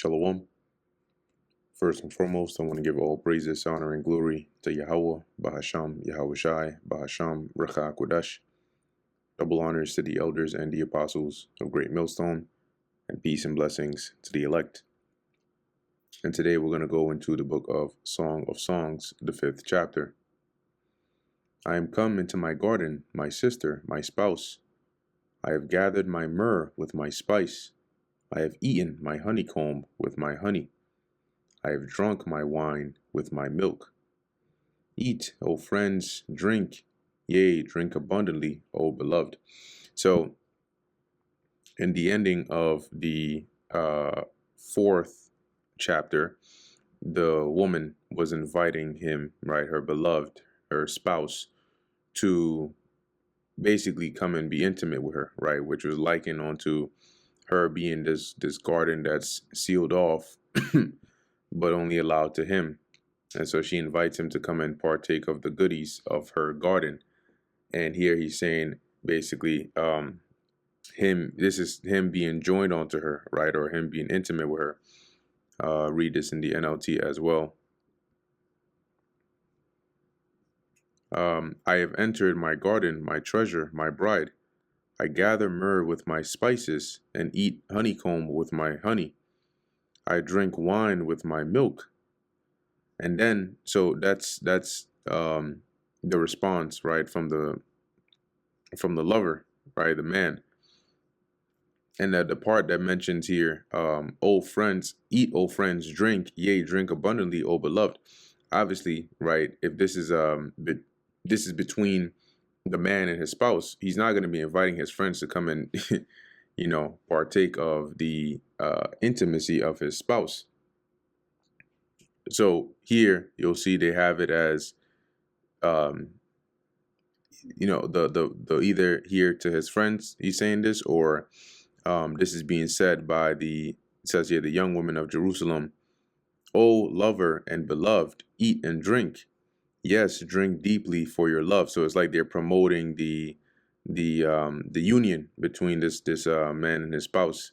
Shalom. First and foremost, I want to give all praises, honor, and glory to Yahweh, Bahasham, Yahweh Shai, Bahasham, Racha Kodash. Double honors to the elders and the apostles of Great Millstone, and peace and blessings to the elect. And today we're going to go into the book of Song of Songs, the 5th chapter. I am come into my garden, my sister, my spouse. I have gathered my myrrh with my spice. I have eaten my honeycomb with my honey. I have drunk my wine with my milk. Eat, O friends, drink, yea, drink abundantly, O beloved. So, in the ending of the 4th chapter, the woman was inviting him, right, her beloved, her spouse, to basically come and be intimate with her, right, which was likened onto her being this garden that's sealed off, but only allowed to him. And so she invites him to come and partake of the goodies of her garden. And here he's saying basically this is him being joined onto her, right, or him being intimate with her. Read this in the NLT as well. I have entered my garden, my treasure, my bride. I gather myrrh with my spices and eat honeycomb with my honey. I drink wine with my milk. And then, so that's the response, right, from the lover, right, the man. And that the part that mentions here, O friends, eat, O friends, drink, yea, drink abundantly, O beloved. Obviously, right, if this is between the man and his spouse, he's not going to be inviting his friends to come and partake of the intimacy of his spouse. So here you'll see they have it as the either here to his friends he's saying this, or this is being said by it says here, the young women of Jerusalem. O lover and beloved, eat and drink. Yes, drink deeply for your love. So it's like they're promoting the union between this man and his spouse.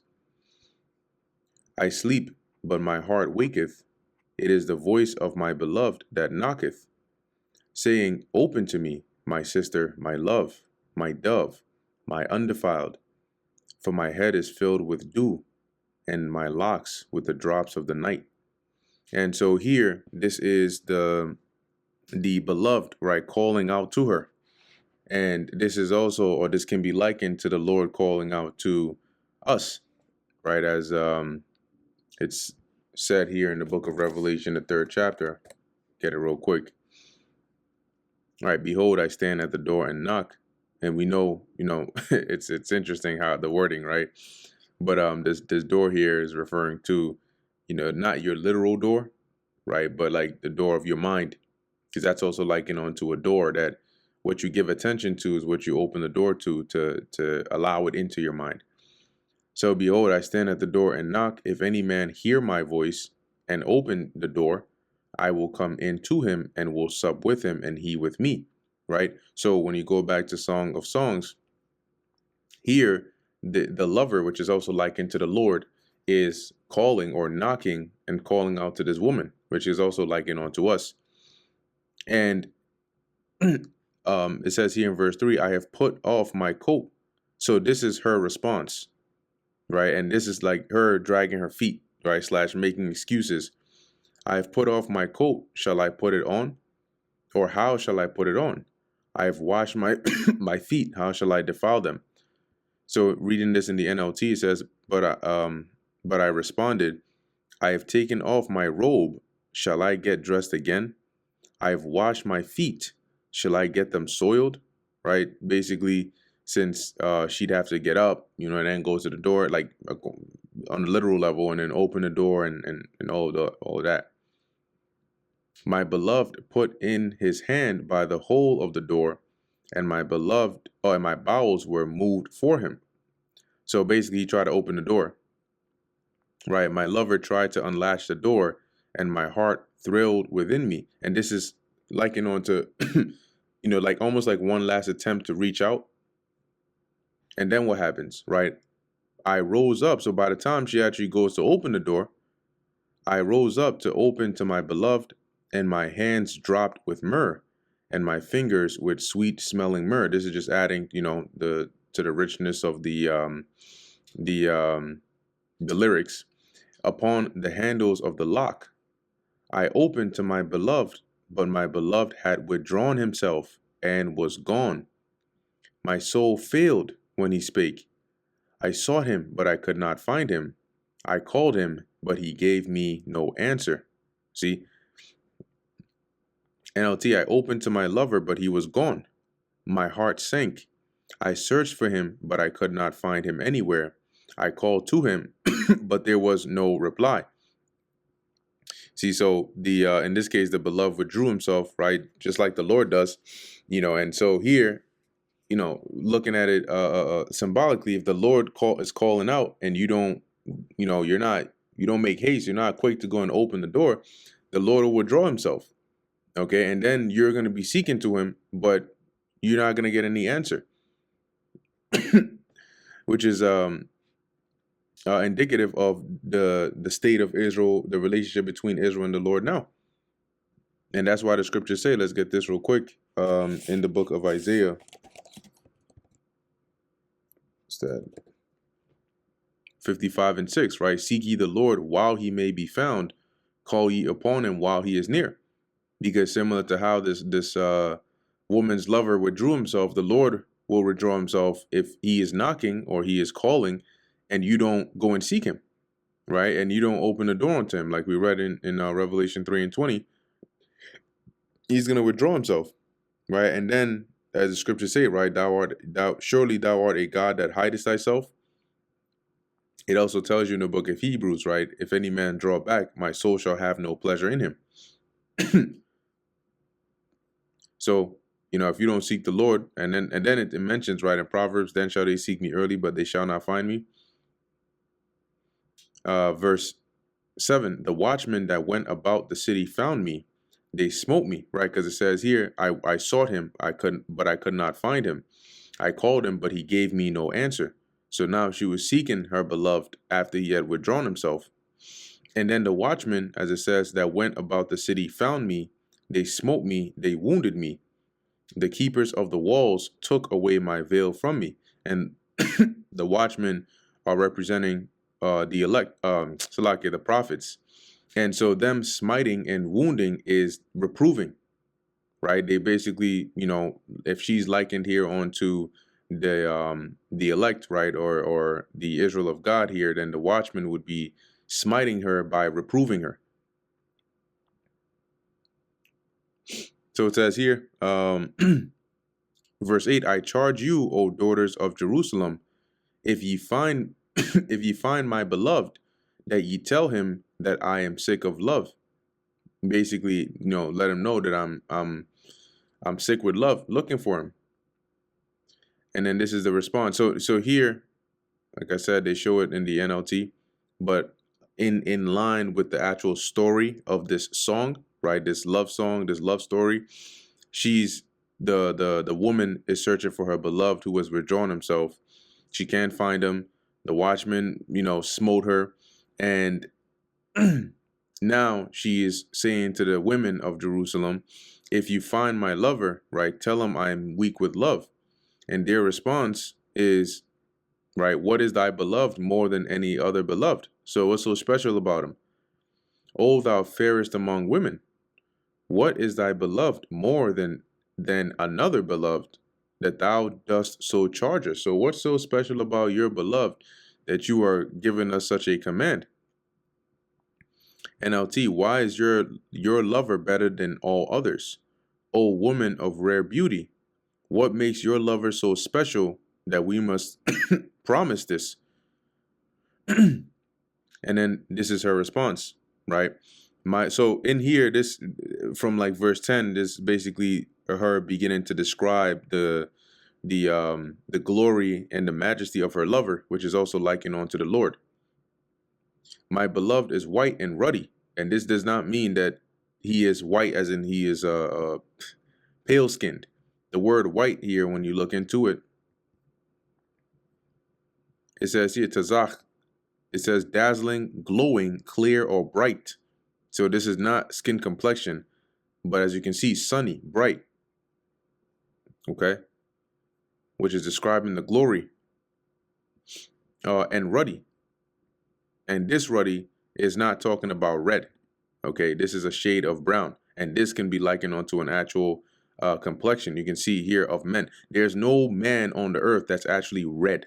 I sleep, but my heart waketh. It is the voice of my beloved that knocketh, saying, Open to me, my sister, my love, my dove, my undefiled. For my head is filled with dew, and my locks with the drops of the night. And so here, this is the beloved, right, calling out to her. And this is also, or this can be likened to the Lord calling out to us, right, as it's said here in the book of Revelation, the 3rd chapter. Get it real quick. All right, behold, I stand at the door and knock. And we know, it's interesting how the wording, right? But this door here is referring to, not your literal door, right, but like the door of your mind, because that's also likened onto a door, that what you give attention to is what you open the door to allow it into your mind. So behold, I stand at the door and knock. If any man hear my voice and open the door, I will come in to him and will sup with him and he with me, right? So when you go back to Song of Songs, here the lover, which is also likened to the Lord, is calling or knocking and calling out to this woman, which is also likened unto us. And it says here in verse 3, I have put off my coat. So this is her response, right? And this is like her dragging her feet, right, / making excuses. I have put off my coat. Shall I put it on? Or how shall I put it on? I have washed my my feet. How shall I defile them? So reading this in the NLT, it says, but I responded, I have taken off my robe. Shall I get dressed again? I have washed my feet. Shall I get them soiled? Right? Basically, since she'd have to get up, and then go to the door, like on the literal level, and then open the door and all that. My beloved put in his hand by the hole of the door, and my bowels were moved for him. So basically, he tried to open the door, right? My lover tried to unlatch the door, and my heart thrilled within me. And this is likened on to, like almost like one last attempt to reach out. And then what happens, right? I rose up. So by the time she actually goes to open the door, I rose up to open to my beloved, and my hands dropped with myrrh, and my fingers with sweet smelling myrrh. This is just adding, the to the richness of the the lyrics. Upon the handles of the lock, I opened to my beloved, but my beloved had withdrawn himself and was gone. My soul failed when he spake. I sought him, but I could not find him. I called him, but he gave me no answer. See, NLT, I opened to my lover, but he was gone. My heart sank. I searched for him, but I could not find him anywhere. I called to him, but there was no reply. See, so the in this case, the beloved withdrew himself, right, just like the Lord does, and so here, looking at it symbolically, if the Lord is calling out and you don't, you don't make haste, you're not quick to go and open the door, the Lord will withdraw himself. Okay, and then you're going to be seeking to him, but you're not going to get any answer, which is indicative of the state of Israel, the relationship between Israel and the Lord now. And that's why the scriptures say, let's get this real quick, in the book of Isaiah. What's that? 55:6, right? Seek ye the Lord while he may be found, call ye upon him while he is near. Because similar to how this woman's lover withdrew himself, the Lord will withdraw himself if he is knocking or he is calling and you don't go and seek him, right? And you don't open the door unto him, like we read in Revelation 3:20. He's going to withdraw himself, right? And then, as the scriptures say, right, surely thou art a God that hidest thyself. It also tells you in the book of Hebrews, right, if any man draw back, my soul shall have no pleasure in him. So, if you don't seek the Lord, and then it mentions, right, in Proverbs, then shall they seek me early, but they shall not find me. Verse 7, the watchmen that went about the city found me. They smote me, right? Because it says here, I sought him, but I could not find him. I called him, but he gave me no answer. So now she was seeking her beloved after he had withdrawn himself. And then the watchmen, as it says, that went about the city found me. They smote me, they wounded me. The keepers of the walls took away my veil from me. And the watchmen are representing the elect, Salakia, the prophets. And so them smiting and wounding is reproving, right? They basically, if she's likened here onto the elect, right, or the Israel of God here, then the watchman would be smiting her by reproving her. So it says here, verse 8, I charge you, O daughters of Jerusalem, if ye find if ye find my beloved, that ye tell him that I am sick of love. Basically, let him know that I'm sick with love, looking for him. And then this is the response. So here, like I said, they show it in the NLT, but in line with the actual story of this song, right? This love song, this love story. She's the woman is searching for her beloved who has withdrawn himself. She can't find him. The watchman, smote her, and now she is saying to the women of Jerusalem, if you find my lover, right, tell him I'm weak with love. And their response is, right, what is thy beloved more than any other beloved? So what's so special about him? O thou fairest among women, what is thy beloved more than another beloved, that thou dost so charge us? So what's so special about your beloved that you are giving us such a command? NLT, why is your lover better than all others? O woman of rare beauty, what makes your lover so special that we must promise this? And then this is her response, right? So in here, this from like verse 10, this basically her beginning to describe the glory and the majesty of her lover, which is also likened unto the Lord. My beloved is white and ruddy, and this does not mean that he is white as in he is pale skinned. The word white here, when you look into it, it says here tazach, It says dazzling, glowing, clear, or bright. So this is not skin complexion, but as you can see, sunny, bright. Okay, which is describing the glory. And ruddy. And this ruddy is not talking about red. Okay, this is a shade of brown. And this can be likened onto an actual complexion. You can see here of men. There's no man on the earth that's actually red.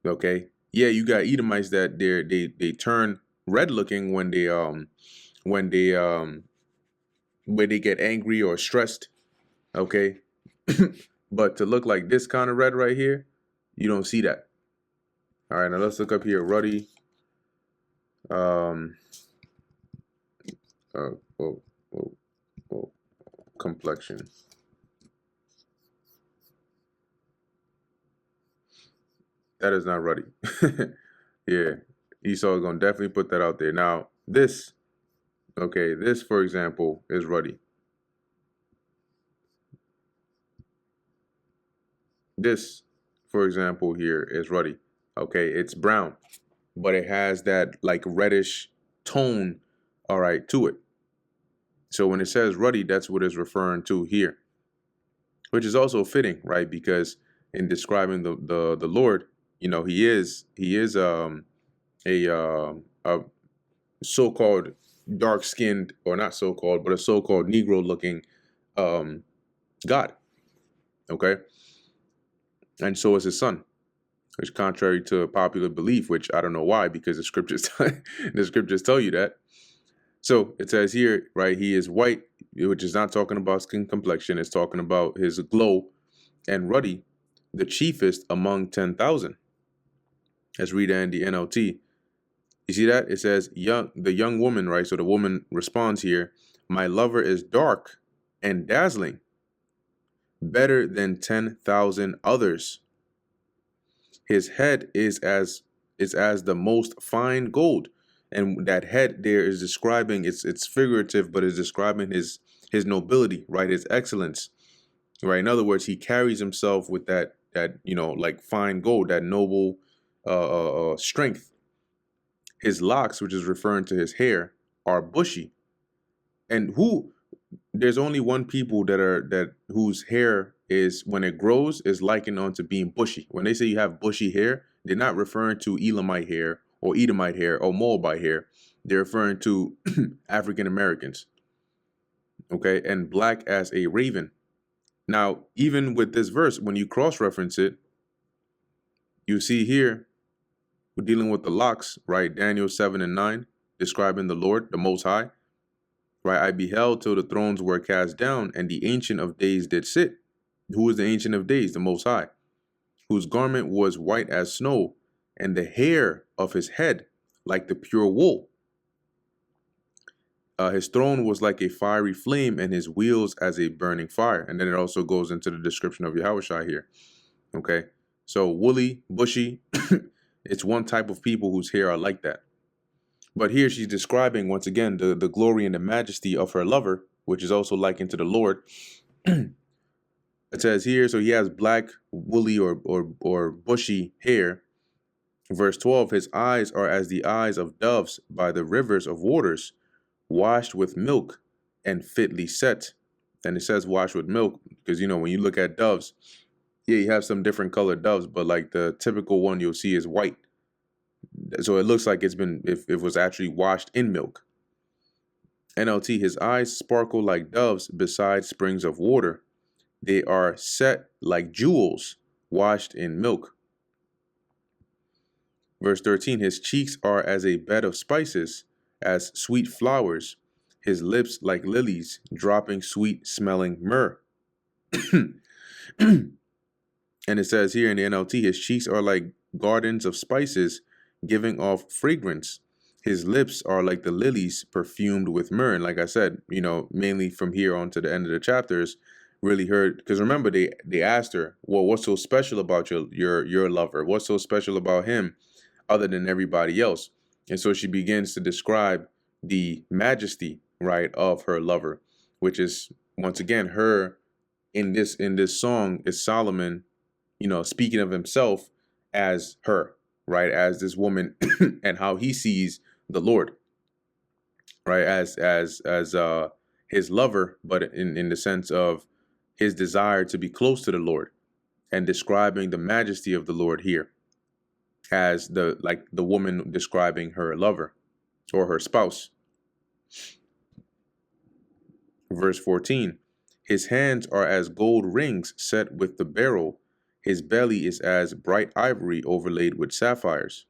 Okay. Yeah, you got Edomites that they turn red looking when they when they get angry or stressed. Okay. But to look like this kind of red right here, you don't see that. All right, now let's look up here, ruddy. Oh, oh, complexion. That is not ruddy. Yeah, Esau is gonna definitely put that out there. Now this, okay, this for example is ruddy. This, for example, here is ruddy. Okay, it's brown, but it has that like reddish tone, all right, to it. So when it says ruddy, that's what it's referring to here, which is also fitting, right? Because in describing the Lord, you know, he is a so-called dark-skinned, or not so-called, but a so-called Negro-looking God. Okay, and so is his son, which contrary to popular belief, which I don't know why, because the scriptures the scriptures tell you that. So it says here, right, he is white, which is not talking about skin complexion. It's talking about his glow, and ruddy, the chiefest among 10,000. Let's read that in the NLT. You see that? It says, the young woman, right? So the woman responds here, my lover is dark and dazzling, better than 10,000 others. His head is as the most fine gold. And that head there is describing, it's figurative, but it's describing his nobility, right? His excellence, right? In other words, he carries himself with that you know, like fine gold, that noble strength. His locks, which is referring to his hair, are bushy. And there's only one people that whose hair is, when it grows, is likened on to being bushy. When they say you have bushy hair, they're not referring to Elamite hair or Edomite hair or Moabite hair. They're referring to African Americans. Okay, and black as a raven. Now, even with this verse, when you cross-reference it, you see here, we're dealing with the locks, right? Daniel 7 and 9, describing the Lord, the Most High. Right, I beheld till the thrones were cast down, and the Ancient of Days did sit. Who is the Ancient of Days? The Most High, whose garment was white as snow, and the hair of his head like the pure wool. His throne was like a fiery flame, and his wheels as a burning fire. And then it also goes into the description of Yahushua here. Okay, so woolly, bushy, it's one type of people whose hair are like that. But here she's describing, once again, the glory and the majesty of her lover, which is also likened to the Lord. It says here, so he has black, woolly, or bushy hair. Verse 12, his eyes are as the eyes of doves by the rivers of waters, washed with milk and fitly set. And it says washed with milk because, you know, when you look at doves, yeah, you have some different colored doves, but like the typical one you'll see is white. So it looks like it's been, if it was actually washed in milk. NLT, his eyes sparkle like doves beside springs of water. They are set like jewels washed in milk. Verse 13, his cheeks are as a bed of spices, as sweet flowers, his lips like lilies, dropping sweet smelling myrrh. And it says here in the NLT, his cheeks are like gardens of spices, giving off fragrance. His lips are like the lilies perfumed with myrrh. And like I said, you know, mainly from here on to the end of the chapters, really heard, because remember they asked her, well, what's so special about your lover? What's so special about him other than everybody else? And so she begins to describe the majesty, right, of her lover, which is once again her in this song is Solomon, you know, speaking of himself as her. right, as this woman and how he sees the Lord, right, as his lover, but in the sense of his desire to be close to the Lord, and describing the majesty of the Lord here as the woman describing her lover or her spouse. Verse 14, his hands are as gold rings set with the beryl. His belly is as bright ivory overlaid with sapphires.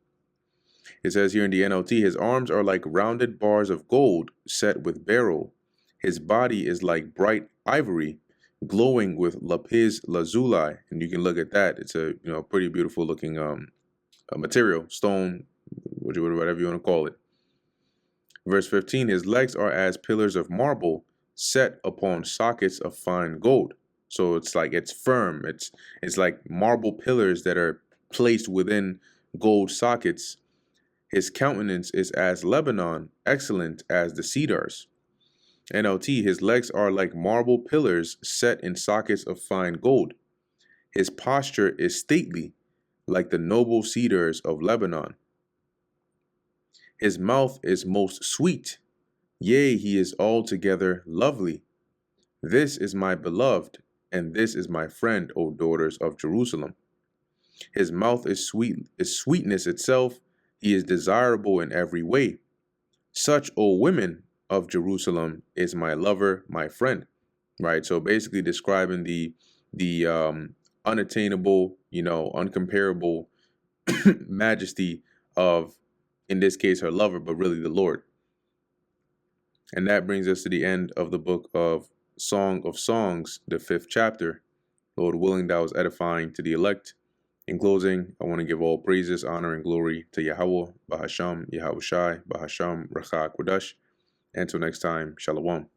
It says here in the NLT, his arms are like rounded bars of gold set with beryl. His body is like bright ivory, glowing with lapis lazuli. And you can look at that. It's a pretty beautiful looking material, stone, whatever you want to call it. Verse 15, his legs are as pillars of marble set upon sockets of fine gold. So it's firm. It's like marble pillars that are placed within gold sockets. His countenance is as Lebanon, excellent as the cedars. NLT, his legs are like marble pillars set in sockets of fine gold. His posture is stately, like the noble cedars of Lebanon. His mouth is most sweet, yea, he is altogether lovely. This is my beloved, and this is my friend, O daughters of Jerusalem. His mouth is sweetness itself, he is desirable in every way. Such, O women of Jerusalem, is my lover, my friend. Right? So basically describing the unattainable, uncomparable majesty of, in this case, her lover, but really the Lord. And that brings us to the end of the book of Song of Songs, the 5th chapter. Lord willing, that was edifying to the elect. In closing, I want to give all praises, honor, and glory to Yahweh, Bahasham, Yahushai, Bahasham, Racha Kodash. Until next time, Shalom.